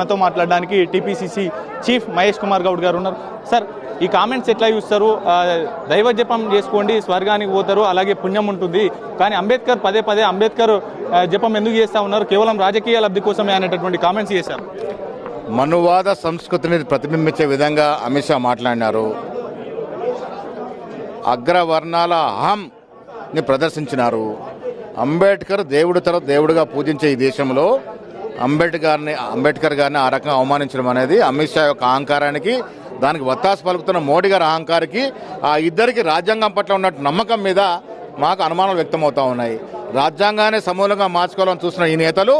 మనతో మాట్లాడడానికి TPCC chief Mahesh Kumar Goud గారు ఉన్నారు. సార్, ఈ కామెంట్స్ ఎట్లా చూస్తారు? దైవ జపం చేసుకోండి స్వర్గానికి పోతారు, అలాగే పుణ్యం ఉంటుంది, కానీ అంబేద్కర్ పదే పదే అంబేద్కర్ జపం ఎందుకు చేస్తూ ఉన్నారు? కేవలం రాజకీయ లబ్ధి కోసమే అనేటటువంటి కామెంట్స్ చేశారు. మనువాద సంస్కృతిని ప్రతిబింబించే విధంగా అమిత్ షా మాట్లాడినారు. అగ్రవర్ణాల అహంని ప్రదర్శించినారు. అంబేద్కర్ దేవుడి తర్వాత దేవుడిగా పూజించే ఈ దేశంలో అంబేద్కర్ గారిని ఆ రకంగా అవమానించడం అనేది అమిత్ షా యొక్క అహంకారానికి, దానికి వత్తాసు పలుకుతున్న మోడీ గారి అహంకారికి, ఆ ఇద్దరికి రాజ్యాంగం పట్ల ఉన్న నమ్మకం మీద మాకు అనుమానాలు వ్యక్తమవుతా ఉన్నాయి. రాజ్యాంగాన్ని సమూలంగా మార్చుకోవాలని చూస్తున్న ఈ నేతలు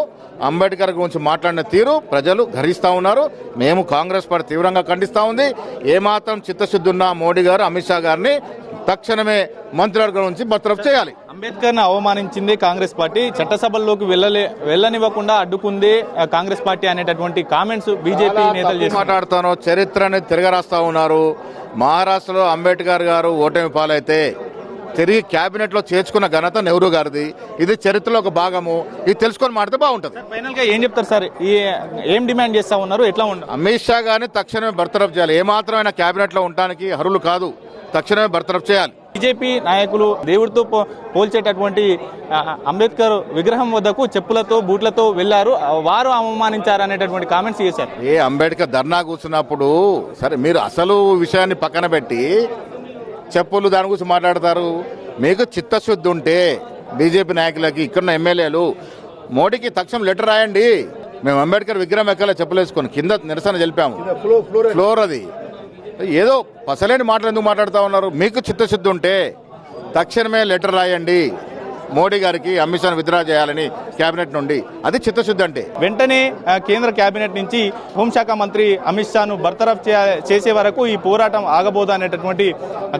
అంబేద్కర్ గురించి మాట్లాడిన తీరు ప్రజలు గ్రహిస్తూ ఉన్నారు. మేము కాంగ్రెస్ పార్టీ తీవ్రంగా ఖండిస్తూ ఉంది. ఏమాత్రం చిత్తశుద్ధి ఉన్న మోడీ గారు అమిత్ షా గారిని తక్షణమే మంత్రివర్గం నుంచి బర్తరఫ్ చేయాలి. అంబేద్కర్ని అవమానించింది కాంగ్రెస్ పార్టీ, చట్టసభల్లోకి వెళ్ళనివ్వకుండా అడ్డుకుంది కాంగ్రెస్ పార్టీ అనేటటువంటి కామెంట్స్ బీజేపీ నేతలు మాట్లాడుతాను. చరిత్రని తిరగరాస్తా ఉన్నారు. మహారాష్ట్రలో అంబేద్కర్ గారు ఓటమి పాలైతే తిరిగి క్యాబినెట్ లో చేర్చుకున్న ఘనత నెహ్రూ గారిది. ఇది చరిత్రలో ఒక భాగము. ఇది తెలుసుకొని మాట్లాడితే బాగుంటుంది. ఫైనల్ గా ఏం చెప్తారు సార్? ఏం డిమాండ్ చేస్తా ఉన్నారు? ఎట్లా ఉండదు? అమిత్ షా గారిని తక్షణమే బర్తరఫ్ చేయాలి. ఏమాత్రమైన క్యాబినెట్ లో ఉండడానికి అర్హులు కాదు. తక్షణమే బర్తరఫ్ చేయాలి. బీజేపీ నాయకులు దేవుడితో పోల్చేటటువంటి అంబేద్కర్ విగ్రహం వద్దకు చెప్పులతో బూట్లతో వెళ్లారు, వారు అవమానించారు అనేటటువంటి కామెంట్స్ చేశారు. అంబేద్కర్ ధర్నా కూర్చున్నప్పుడు సరే, మీరు అసలు విషయాన్ని పక్కన పెట్టి చెప్పులు దాని గురించి మాట్లాడతారు. మీకు చిత్తశుద్ధి ఉంటే బీజేపీ నాయకులకి, ఇక్కడున్న ఎమ్మెల్యేలు మోడీకి తక్షణం లెటర్ రాయండి. మేము అంబేద్కర్ విగ్రహం ఎక్కలే చెప్పులేసుకొని కింద నిరసన తెలిపాము. ఫ్లోర్ అది ఏదో పసలేని మాటలు ఎందుకు మాట్లాడుతూ ఉన్నారు? మీకు చిత్తశుద్ధి ఉంటే తక్షణమే లెటర్ రాయండి మోడీ గారికి, అమిత్ షాను విత్డ్రా చేయాలని క్యాబినెట్ నుండి. అది చిత్తశుద్ధి అంటే. వెంటనే కేంద్ర క్యాబినెట్ నుంచి హోంశాఖ మంత్రి అమిత్ షాను బర్తరఫ్ చేసే వరకు ఈ పోరాటం ఆగబోదు అనేటటువంటి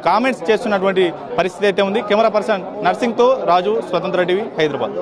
కామెంట్స్ చేస్తున్నటువంటి పరిస్థితి అయితే ఉంది. కెమెరా పర్సన్ నర్సింగ్తో రాజు, స్వతంత్ర టీవీ, హైదరాబాద్.